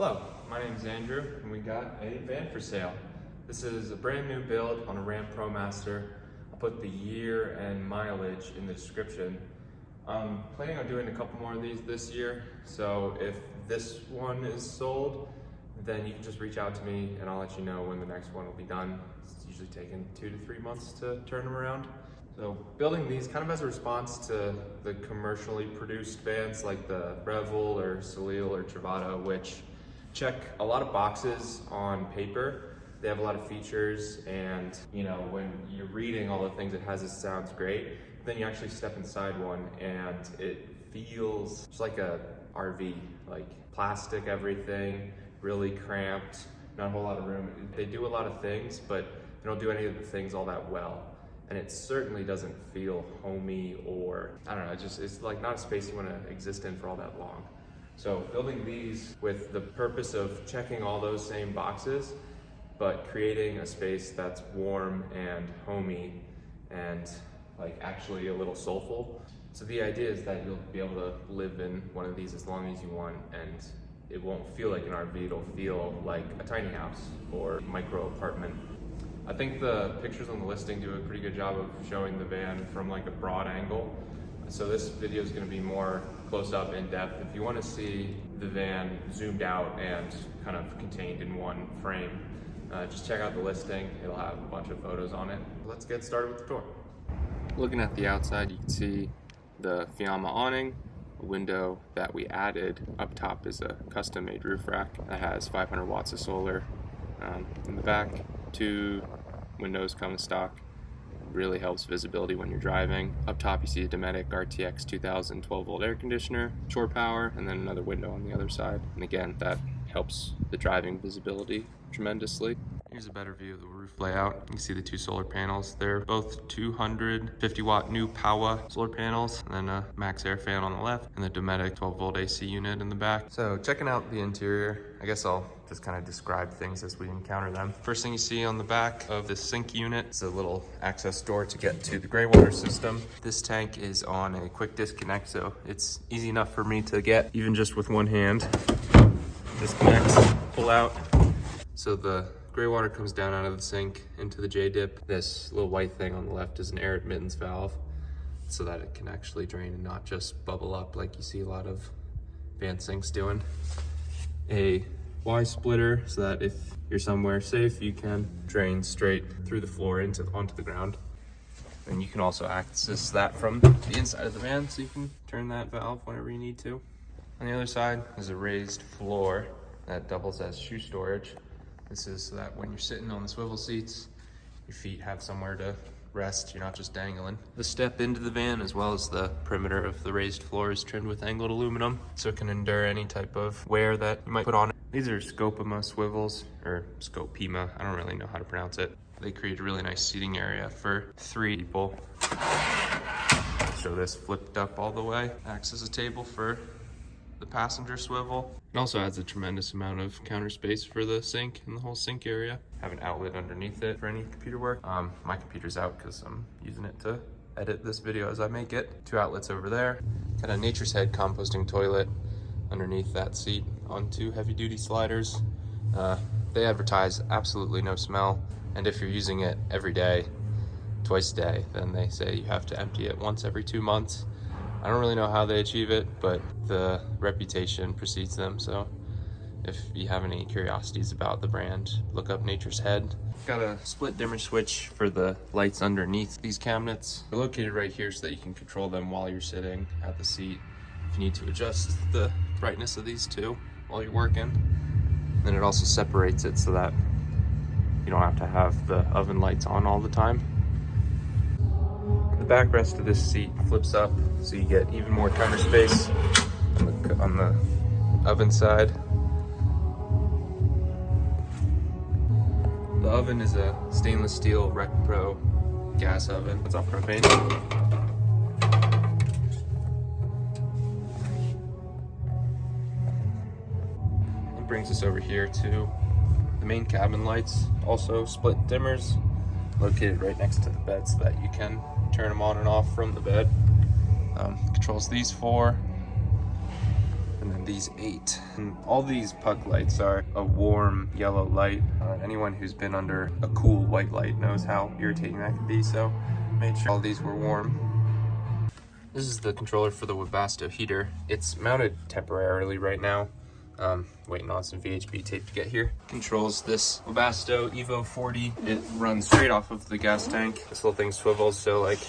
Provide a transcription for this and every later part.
Hello, my name is Andrew, and we got a van for sale. This is a brand new build on a Ram Promaster. I'll put the year and mileage in the description. I'm planning on doing a couple more of these this year, so if this one is sold, then you can just reach out to me and I'll let you know when the next one will be done. It's usually taking 2 to 3 months to turn them around. So building these kind of as a response to the commercially produced vans like the Revel or Salil or Travato, which check a lot of boxes on paper. They have a lot of features, and you know, when you're reading all the things it has, it sounds great. Then you actually step inside one and it feels just like a RV, like plastic everything, really cramped, not a whole lot of room. They do a lot of things, but they don't do any of the things all that well. And it certainly doesn't feel homey, or I don't know, it's like not a space you want to exist in for all that long. So building these with the purpose of checking all those same boxes, but creating a space that's warm and homey and like actually a little soulful. So the idea is that you'll be able to live in one of these as long as you want, and it won't feel like an RV, it'll feel like a tiny house or micro apartment. I think the pictures on the listing do a pretty good job of showing the van from like a broad angle. So this video is going to be more close up, in depth. If you want to see the van zoomed out and kind of contained in one frame, just check out the listing. It'll have a bunch of photos on it. Let's get started with the tour. Looking at the outside, you can see the Fiamma awning. A window that we added up top is a custom made roof rack that has 500 watts of solar. In the back, 2 windows come in stock. Really helps visibility when you're driving. Up top you see a Dometic RTX 2000 12-volt air conditioner, shore power, and then another window on the other side. And again, that helps the driving visibility tremendously. Here's a better view of the roof layout. You can see the 2 solar panels. They're both 250 watt new Power solar panels, and then a max air fan on the left, and the Dometic 12-volt AC unit in the back. So checking out the interior, I guess I'll just kind of describe things as we encounter them. First thing you see on the back of the sink unit is a little access door to get to the gray water system. This tank is on a quick disconnect, so it's easy enough for me to get even just with one hand. Disconnects, pull out. So the gray water comes down out of the sink into the J-dip. This little white thing on the left is an air admittance valve so that it can actually drain and not just bubble up like you see a lot of van sinks doing. A Y splitter so that if you're somewhere safe, you can drain straight through the floor onto the ground. And you can also access that from the inside of the van, so you can turn that valve whenever you need to. On the other side is a raised floor that doubles as shoe storage. This is so that when you're sitting on the swivel seats, your feet have somewhere to rest, you're not just dangling. The step into the van, as well as the perimeter of the raised floor, is trimmed with angled aluminum, so it can endure any type of wear that you might put on it. These are Scopima swivels, or Scopima, I don't really know how to pronounce it. They create a really nice seating area for 3 people. So this flipped up all the way, acts as a table for the passenger swivel. It also adds a tremendous amount of counter space for the sink and the whole sink area. Have an outlet underneath it for any computer work. My computer's out because I'm using it to edit this video as I make it. 2 outlets over there. Got a Nature's Head composting toilet underneath that seat on 2 heavy duty sliders. They advertise absolutely no smell, and if you're using it every day, twice a day, then they say you have to empty it once every 2 months. I don't really know how they achieve it, but the reputation precedes them. So if you have any curiosities about the brand, look up Nature's Head. Got a split dimmer switch for the lights underneath these cabinets. They're located right here so that you can control them while you're sitting at the seat. If you need to adjust the brightness of these 2 while you're working. Then it also separates it so that you don't have to have the oven lights on all the time. The backrest of this seat flips up, so you get even more counter space on the oven side. The oven is a stainless steel Rec Pro gas oven. It's on propane. It brings us over here to the main cabin lights, also split dimmers, located right next to the bed so that you can turn them on and off from the bed. Controls these 4, and then these 8. And all these puck lights are a warm yellow light. Anyone who's been under a cool white light knows how irritating that can be, so made sure all these were warm. This is the controller for the Webasto heater. It's mounted temporarily right now. Waiting on some VHB tape to get here. Controls this Webasto Evo 40. It runs straight off of the gas tank. This little thing swivels, so like,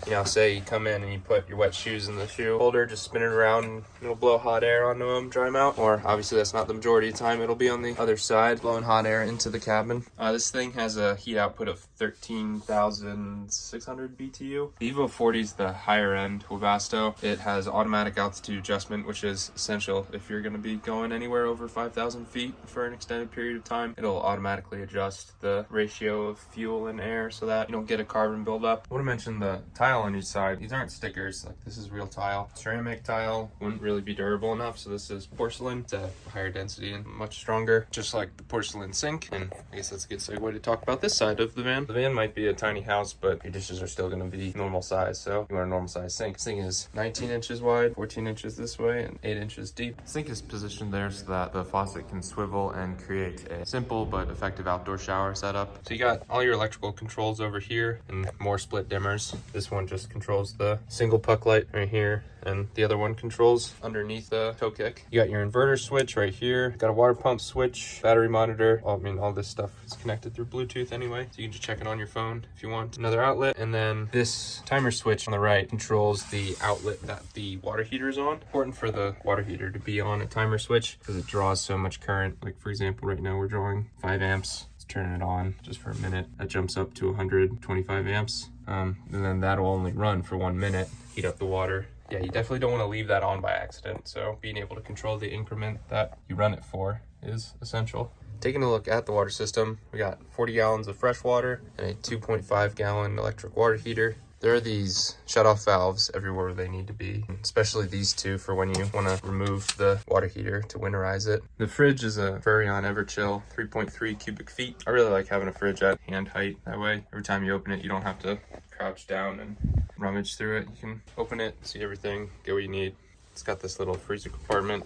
you know, say you come in and you put your wet shoes in the shoe holder, just spin it around and it'll blow hot air onto them, dry them out. Or obviously that's not the majority of the time, it'll be on the other side, blowing hot air into the cabin. This thing has a heat output of 13,600 BTU. The Evo 40 is the higher end Webasto. It has automatic altitude adjustment, which is essential if you're gonna be going anywhere over 5,000 feet for an extended period of time. It'll automatically adjust the ratio of fuel and air so that you don't get a carbon buildup. I want to mention the tile on each side. These aren't stickers, like this is real tile. Ceramic tile wouldn't really be durable enough, so this is porcelain. It's a higher density and much stronger, just like the porcelain sink. And I guess that's a good segue to talk about this side of the van. The van might be a tiny house, but your dishes are still going to be normal size, so you want a normal size sink. This thing is 19 inches wide, 14 inches this way, and 8 inches deep. The sink is positioned there so that the faucet can swivel and create a simple but effective outdoor shower setup. So you got all your electrical controls over here and more split dimmers. This one just controls the single puck light right here, and the other one controls underneath the toe kick. You got your inverter switch right here. Got a water pump switch, battery monitor. I mean, all this stuff is connected through Bluetooth anyway, so you can just check it on your phone if you want. Another outlet, and then this timer switch on the right controls the outlet that the water heater is on. Important for the water heater to be on a timer switch because it draws so much current. Like for example, right now we're drawing 5 amps. Let's turn it on just for a minute. That jumps up to 125 amps. And then that'll only run for 1 minute, heat up the water. Yeah, you definitely don't want to leave that on by accident, so being able to control the increment that you run it for is essential. Taking a look at the water system, we got 40 gallons of fresh water and a 2.5 gallon electric water heater. There are these shutoff valves everywhere they need to be, especially these two for when you want to remove the water heater to winterize it. The fridge is a Furrion Everchill 3.3 cubic feet. I really like having a fridge at hand height. That way, every time you open it, you don't have to crouch down and rummage through it. You can open it, see everything, get what you need. It's got this little freezer compartment.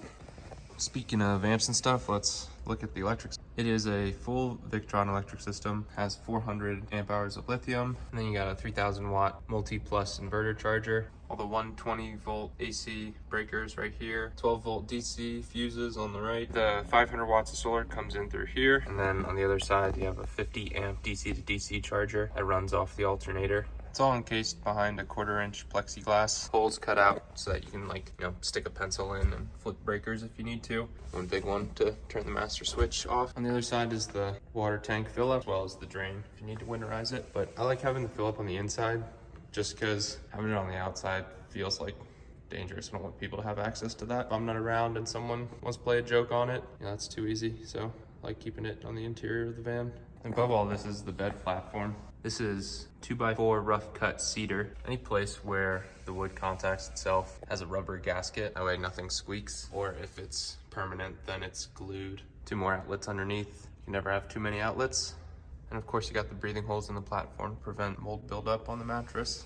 Speaking of amps and stuff, let's look at the electrics. It is a full Victron electric system, has 400 amp hours of lithium, and then you got a 3000 watt multi-plus inverter charger. All the 120 volt AC breakers right here, 12 volt DC fuses on the right. The 500 watts of solar comes in through here, and then on the other side you have a 50 amp DC to DC charger that runs off the alternator. It's all encased behind a 1/4 inch plexiglass, holes cut out so that you can, like, you know, stick a pencil in and flip breakers if you need to. One big one to turn the master switch off. On the other side is the water tank fill up, as well as the drain if you need to winterize it. But I like having the fill up on the inside just because having it on the outside feels like dangerous. I don't want people to have access to that. If I'm not around and someone wants to play a joke on it, you know, that's too easy. So I like keeping it on the interior of the van. And above all this is the bed platform. This is 2x4 rough cut cedar. Any place where the wood contacts itself has a rubber gasket, that way nothing squeaks, or if it's permanent, then it's glued. 2 more outlets underneath. You can never have too many outlets. And of course you got the breathing holes in the platform to prevent mold buildup on the mattress.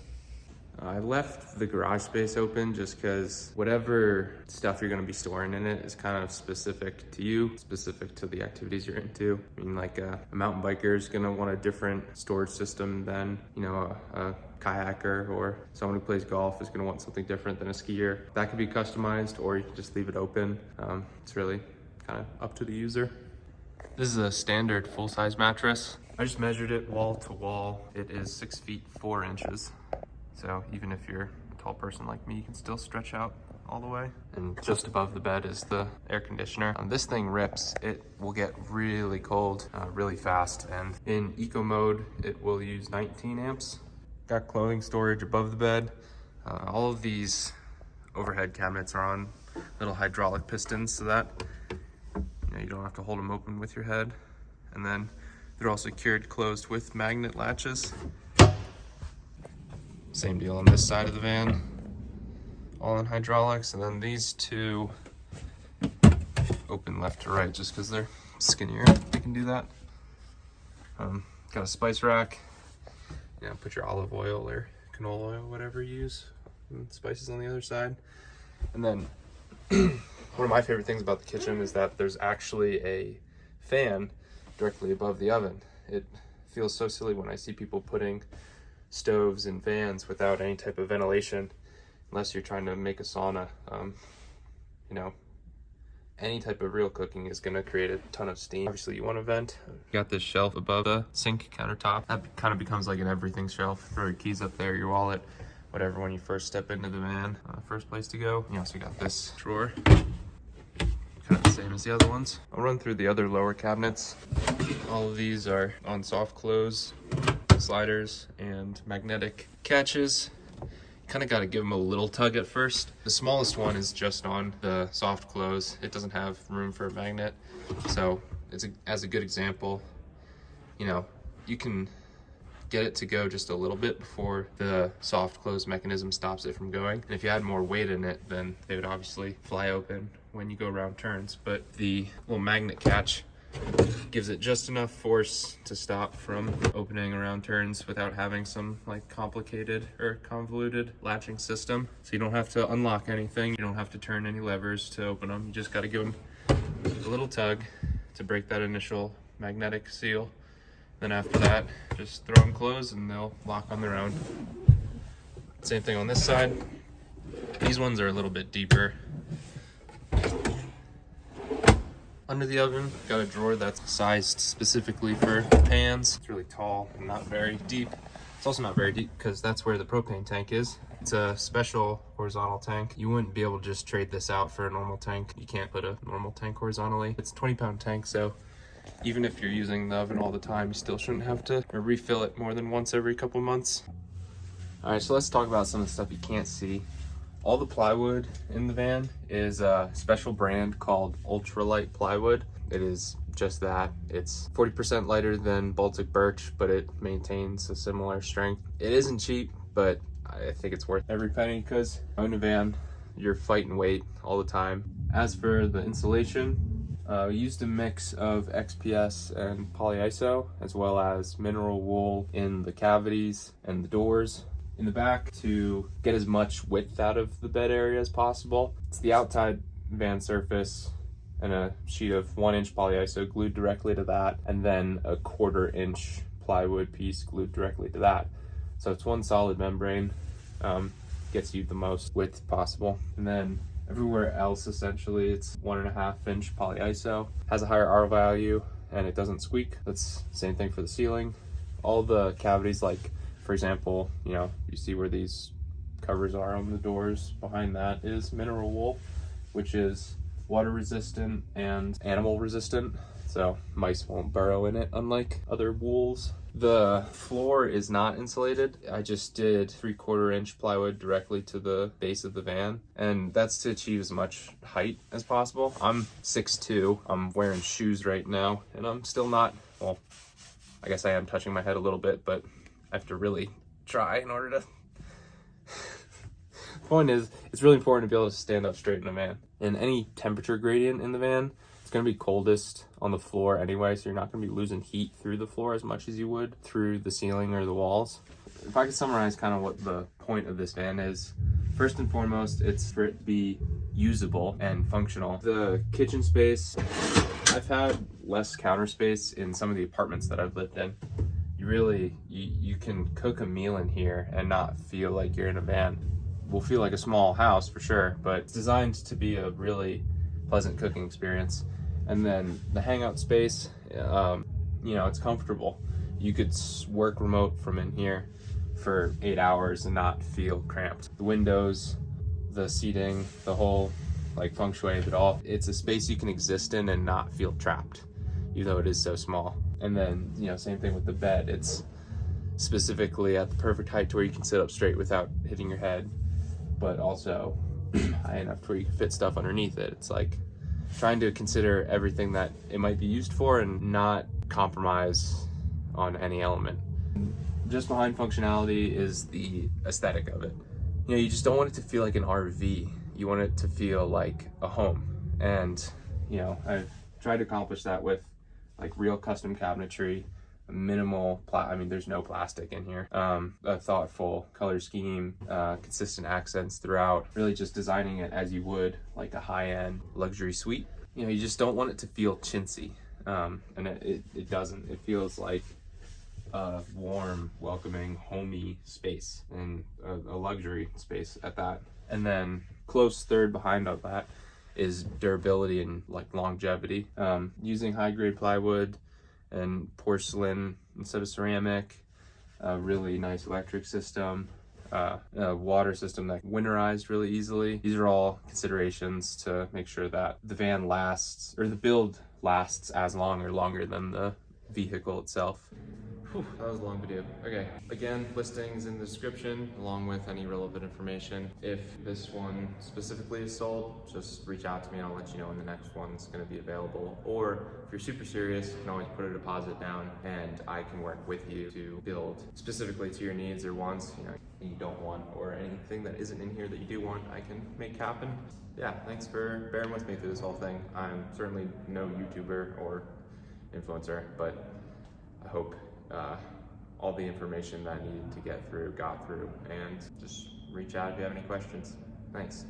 I left the garage space open just because whatever stuff you're going to be storing in it is kind of specific to you, specific to the activities you're into. I mean, like a mountain biker is going to want a different storage system than, you know, a kayaker, or someone who plays golf is going to want something different than a skier. That could be customized, or you can just leave it open. It's really kind of up to the user. This is a standard full-size mattress. I just measured it wall to wall. It is 6 feet 4 inches. So even if you're a tall person like me, you can still stretch out all the way. And just above the bed is the air conditioner. This thing rips. It will get really cold really fast. And in eco mode, it will use 19 amps. Got clothing storage above the bed. All of these overhead cabinets are on little hydraulic pistons so that you don't have to hold them open with your head. And then they're all secured closed with magnet latches. Same deal on this side of the van, all in hydraulics. And then these two open left to right just because they're skinnier. They can do that. Got a spice rack. You know, put your olive oil or canola oil, whatever you use. And spices on the other side. And then One of my favorite things about the kitchen is that there's actually a fan directly above the oven. It feels so silly when I see people putting stoves and fans without any type of ventilation, unless you're trying to make a sauna. You know, any type of real cooking is going to create a ton of steam. Obviously you want to vent. You got this shelf above the sink countertop. That kind of becomes like an everything shelf. Throw your keys up there, your wallet, whatever, when you first step into the van. First place to go. You also got this drawer. Kind of the same as the other ones. I'll run through the other lower cabinets. All of these are on soft close sliders and magnetic catches. Kind of got to give them a little tug at first. The smallest one is just on the soft close. It doesn't have room for a magnet. So it's as a good example, you know, you can get it to go just a little bit before the soft close mechanism stops it from going. And if you add more weight in it, then they would obviously fly open when you go around turns. But the little magnet catch gives it just enough force to stop from opening around turns without having some like complicated or convoluted latching system. So you don't have to unlock anything. You don't have to turn any levers to open them. You just got to give them a little tug to break that initial magnetic seal. Then after that, just throw them closed and they'll lock on their own. Same thing on this side. These ones are a little bit deeper. Under the oven, got a drawer that's sized specifically for pans. It's really tall and not very deep. It's also not very deep because that's where the propane tank is. It's a special horizontal tank. You wouldn't be able to just trade this out for a normal tank. You can't put a normal tank horizontally. It's a 20-pound tank, so even if you're using the oven all the time, you still shouldn't have to refill it more than once every couple months. All right, so let's talk about some of the stuff you can't see. All the plywood in the van is a special brand called ultralight plywood. It is just that. It's 40% lighter than Baltic birch, but it maintains a similar strength. It isn't cheap, but I think it's worth every penny because in a van, you're fighting weight all the time. As for the insulation, we used a mix of XPS and polyiso, as well as mineral wool in the cavities and the doors in the back to get as much width out of the bed area as possible. It's the outside van surface and a sheet of 1-inch polyiso glued directly to that, and then a 1/4-inch plywood piece glued directly to that. So it's one solid membrane, gets you the most width possible. And then everywhere else, essentially, it's 1.5-inch polyiso, has a higher R value, and it doesn't squeak. That's the same thing for the ceiling. All the cavities, like for example, you know, you see where these covers are on the doors. Behind that is mineral wool, which is water resistant and animal resistant. So mice won't burrow in it, unlike other wools. The floor is not insulated. I just did 3/4-inch plywood directly to the base of the van, and that's to achieve as much height as possible. I'm 6'2". I'm wearing shoes right now, and I'm still not, well, I guess I am touching my head a little bit, but I have to really try in order to. The point is, it's really important to be able to stand up straight in a van. In any temperature gradient in the van, it's going to be coldest on the floor anyway, so you're not going to be losing heat through the floor as much as you would through the ceiling or the walls. If I could summarize kind of what the point of this van is, first and foremost, it's for it to be usable and functional. The kitchen space, I've had less counter space in some of the apartments that I've lived in. You can cook a meal in here and not feel like you're in a van. Will feel like a small house for sure, but it's designed to be a really pleasant cooking experience. And then the hangout space, you know, it's comfortable. You could work remote from in here for 8 hours and not feel cramped. The windows, the seating, the whole like feng shui of it all, it's a space you can exist in and not feel trapped, even though it is so small. And then, you know, same thing with the bed. It's specifically at the perfect height to where you can sit up straight without hitting your head, but also high enough to where you can fit stuff underneath it. It's like trying to consider everything that it might be used for and not compromise on any element. Just behind functionality is the aesthetic of it. You know, you just don't want it to feel like an RV. You want it to feel like a home. And, you know, I've tried to accomplish that with like real custom cabinetry, minimal, I mean, there's no plastic in here. A thoughtful color scheme, consistent accents throughout, really just designing it as you would like a high-end luxury suite. You know, you just don't want it to feel chintzy, and it doesn't. It feels like a warm, welcoming, homey space, and a luxury space at that. And then close third behind all that is durability and like longevity. Using high-grade plywood and porcelain instead of ceramic, a really nice electric system, a water system that winterized really easily. These are all considerations to make sure that the van lasts, or the build lasts as long or longer than the vehicle itself. Whew, that was a long video. Okay, again, listings in the description along with any relevant information. If this one specifically is sold, just reach out to me and I'll let you know when the next one's gonna be available. Or if you're super serious, you can always put a deposit down and I can work with you to build specifically to your needs or wants, you know, you don't want, or anything that isn't in here that you do want, I can make happen. Yeah, thanks for bearing with me through this whole thing. I'm certainly no YouTuber or influencer, but I hope all the information that I needed to get through got through, and just reach out if you have any questions. Thanks.